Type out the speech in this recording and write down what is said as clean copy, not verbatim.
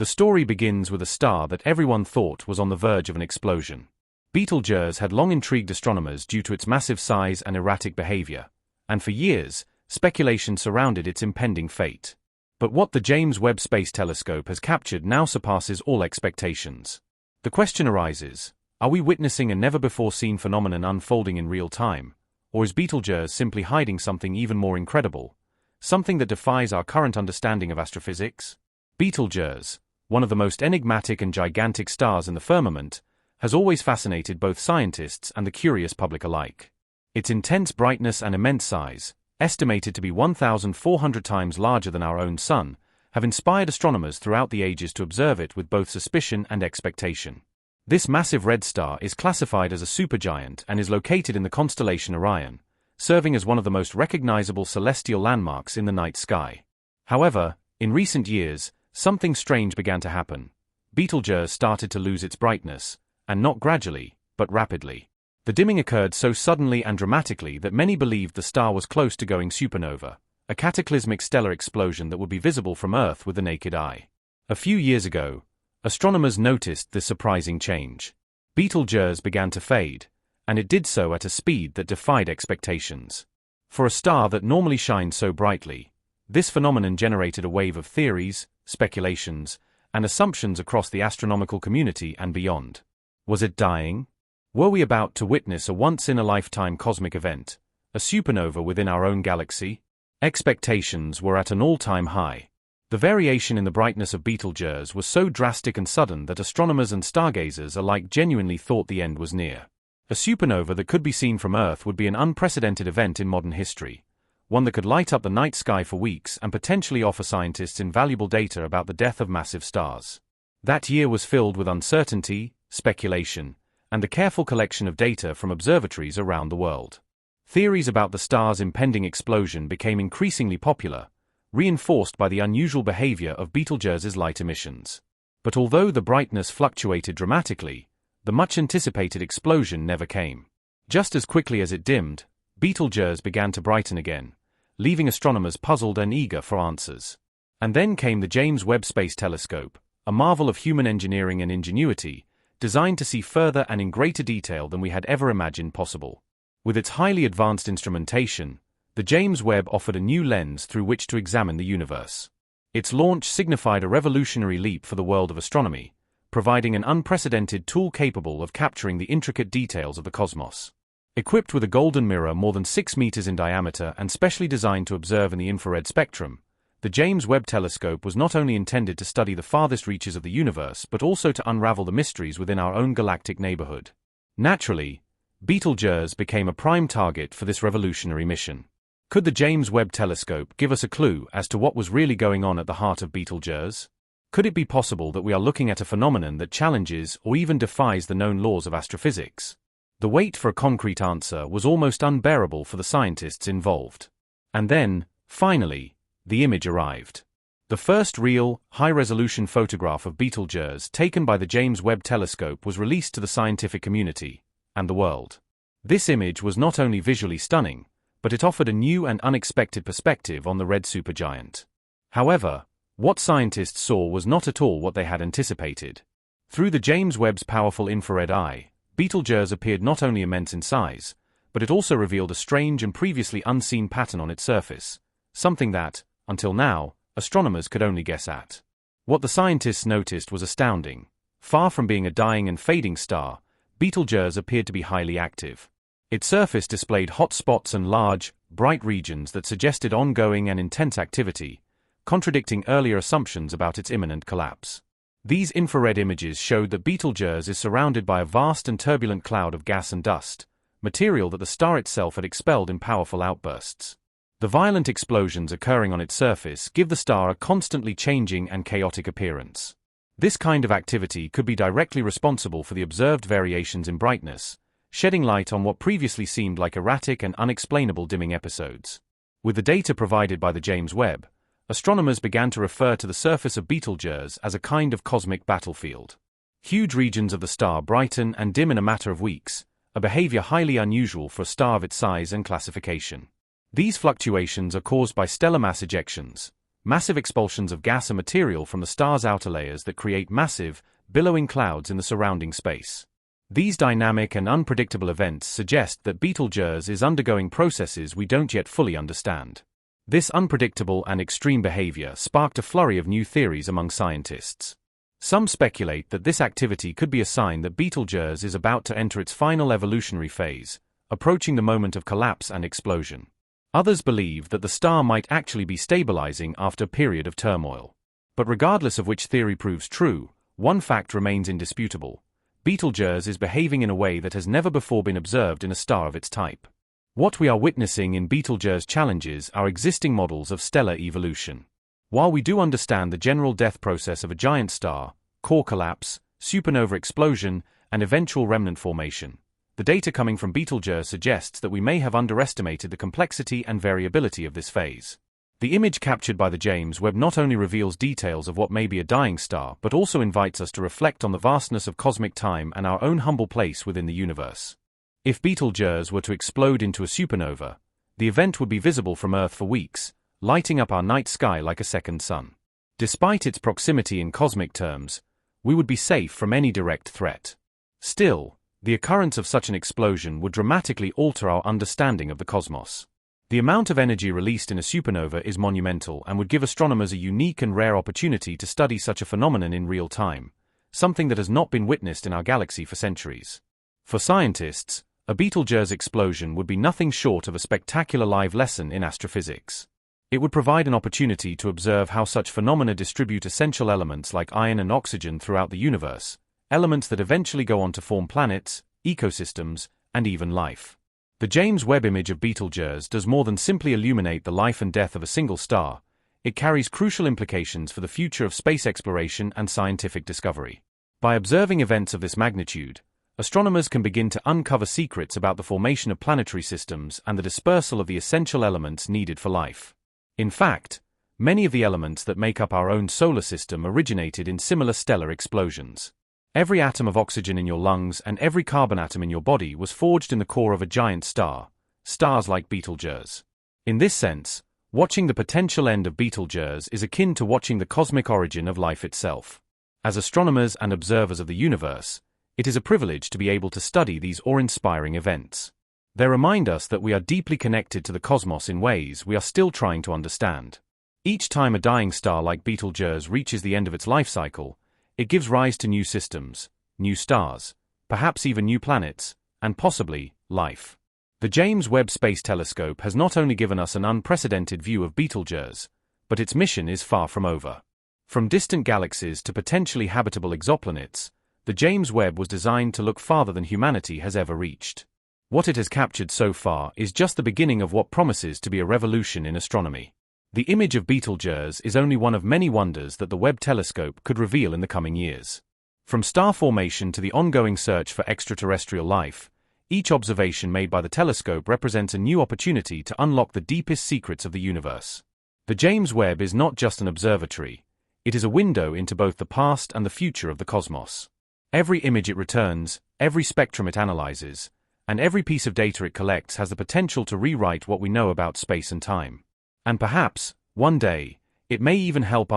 The story begins with a star that everyone thought was on the verge of an explosion. Betelgeuse had long intrigued astronomers due to its massive size and erratic behavior, and for years, speculation surrounded its impending fate. But what the James Webb Space Telescope has captured now surpasses all expectations. The question arises, are we witnessing a never-before-seen phenomenon unfolding in real time, or is Betelgeuse simply hiding something even more incredible, something that defies our current understanding of astrophysics? Betelgeuse, one of the most enigmatic and gigantic stars in the firmament, has always fascinated both scientists and the curious public alike. Its intense brightness and immense size, estimated to be 1,400 times larger than our own Sun, have inspired astronomers throughout the ages to observe it with both suspicion and expectation. This massive red star is classified as a supergiant and is located in the constellation Orion, serving as one of the most recognizable celestial landmarks in the night sky. However, in recent years, something strange began to happen. Betelgeuse started to lose its brightness, and not gradually, but rapidly. The dimming occurred so suddenly and dramatically that many believed the star was close to going supernova, a cataclysmic stellar explosion that would be visible from Earth with the naked eye. A few years ago, astronomers noticed this surprising change. Betelgeuse began to fade, and it did so at a speed that defied expectations. For a star that normally shines so brightly, this phenomenon generated a wave of theories, speculations, and assumptions across the astronomical community and beyond. Was it dying? Were we about to witness a once-in-a-lifetime cosmic event, a supernova within our own galaxy? Expectations were at an all-time high. The variation in the brightness of Betelgeuse was so drastic and sudden that astronomers and stargazers alike genuinely thought the end was near. A supernova that could be seen from Earth would be an unprecedented event in modern history, one that could light up the night sky for weeks and potentially offer scientists invaluable data about the death of massive stars. That year was filled with uncertainty, speculation, and the careful collection of data from observatories around the world. Theories about the star's impending explosion became increasingly popular, reinforced by the unusual behavior of Betelgeuse's light emissions. But although the brightness fluctuated dramatically, the much-anticipated explosion never came. Just as quickly as it dimmed, Betelgeuse began to brighten again, leaving astronomers puzzled and eager for answers. And then came the James Webb Space Telescope, a marvel of human engineering and ingenuity, designed to see further and in greater detail than we had ever imagined possible. With its highly advanced instrumentation, the James Webb offered a new lens through which to examine the universe. Its launch signified a revolutionary leap for the world of astronomy, providing an unprecedented tool capable of capturing the intricate details of the cosmos. Equipped with a golden mirror more than 6 meters in diameter and specially designed to observe in the infrared spectrum, the James Webb Telescope was not only intended to study the farthest reaches of the universe but also to unravel the mysteries within our own galactic neighborhood. Naturally, Betelgeuse became a prime target for this revolutionary mission. Could the James Webb Telescope give us a clue as to what was really going on at the heart of Betelgeuse? Could it be possible that we are looking at a phenomenon that challenges or even defies the known laws of astrophysics? The wait for a concrete answer was almost unbearable for the scientists involved. And then, finally, the image arrived. The first real, high-resolution photograph of Betelgeuse taken by the James Webb Telescope was released to the scientific community and the world. This image was not only visually stunning, but it offered a new and unexpected perspective on the red supergiant. However, what scientists saw was not at all what they had anticipated. Through the James Webb's powerful infrared eye, Betelgeuse appeared not only immense in size, but it also revealed a strange and previously unseen pattern on its surface, something that, until now, astronomers could only guess at. What the scientists noticed was astounding. Far from being a dying and fading star, Betelgeuse appeared to be highly active. Its surface displayed hot spots and large, bright regions that suggested ongoing and intense activity, contradicting earlier assumptions about its imminent collapse. These infrared images showed that Betelgeuse is surrounded by a vast and turbulent cloud of gas and dust, material that the star itself had expelled in powerful outbursts. The violent explosions occurring on its surface give the star a constantly changing and chaotic appearance. This kind of activity could be directly responsible for the observed variations in brightness, shedding light on what previously seemed like erratic and unexplainable dimming episodes. With the data provided by the James Webb, astronomers began to refer to the surface of Betelgeuse as a kind of cosmic battlefield. Huge regions of the star brighten and dim in a matter of weeks, a behavior highly unusual for a star of its size and classification. These fluctuations are caused by stellar mass ejections, massive expulsions of gas and material from the star's outer layers that create massive, billowing clouds in the surrounding space. These dynamic and unpredictable events suggest that Betelgeuse is undergoing processes we don't yet fully understand. This unpredictable and extreme behavior sparked a flurry of new theories among scientists. Some speculate that this activity could be a sign that Betelgeuse is about to enter its final evolutionary phase, approaching the moment of collapse and explosion. Others believe that the star might actually be stabilizing after a period of turmoil. But regardless of which theory proves true, one fact remains indisputable: Betelgeuse is behaving in a way that has never before been observed in a star of its type. What we are witnessing in Betelgeuse challenges our existing models of stellar evolution. While we do understand the general death process of a giant star, core collapse, supernova explosion, and eventual remnant formation, the data coming from Betelgeuse suggests that we may have underestimated the complexity and variability of this phase. The image captured by the James Webb not only reveals details of what may be a dying star but also invites us to reflect on the vastness of cosmic time and our own humble place within the universe. If Betelgeuse were to explode into a supernova, the event would be visible from Earth for weeks, lighting up our night sky like a second sun. Despite its proximity in cosmic terms, we would be safe from any direct threat. Still, the occurrence of such an explosion would dramatically alter our understanding of the cosmos. The amount of energy released in a supernova is monumental and would give astronomers a unique and rare opportunity to study such a phenomenon in real time, something that has not been witnessed in our galaxy for centuries. For scientists, a Betelgeuse explosion would be nothing short of a spectacular live lesson in astrophysics. It would provide an opportunity to observe how such phenomena distribute essential elements like iron and oxygen throughout the universe, elements that eventually go on to form planets, ecosystems, and even life. The James Webb image of Betelgeuse does more than simply illuminate the life and death of a single star. It carries crucial implications for the future of space exploration and scientific discovery. By observing events of this magnitude, astronomers can begin to uncover secrets about the formation of planetary systems and the dispersal of the essential elements needed for life. In fact, many of the elements that make up our own solar system originated in similar stellar explosions. Every atom of oxygen in your lungs and every carbon atom in your body was forged in the core of a giant star, stars like Betelgeuse. In this sense, watching the potential end of Betelgeuse is akin to watching the cosmic origin of life itself. As astronomers and observers of the universe, it is a privilege to be able to study these awe-inspiring events. They remind us that we are deeply connected to the cosmos in ways we are still trying to understand. Each time a dying star like Betelgeuse reaches the end of its life cycle, it gives rise to new systems, new stars, perhaps even new planets, and possibly, life. The James Webb Space Telescope has not only given us an unprecedented view of Betelgeuse, but its mission is far from over. From distant galaxies to potentially habitable exoplanets, the James Webb was designed to look farther than humanity has ever reached. What it has captured so far is just the beginning of what promises to be a revolution in astronomy. The image of Betelgeuse is only one of many wonders that the Webb telescope could reveal in the coming years. From star formation to the ongoing search for extraterrestrial life, each observation made by the telescope represents a new opportunity to unlock the deepest secrets of the universe. The James Webb is not just an observatory, it is a window into both the past and the future of the cosmos. Every image it returns, every spectrum it analyzes, and every piece of data it collects has the potential to rewrite what we know about space and time. And perhaps, one day, it may even help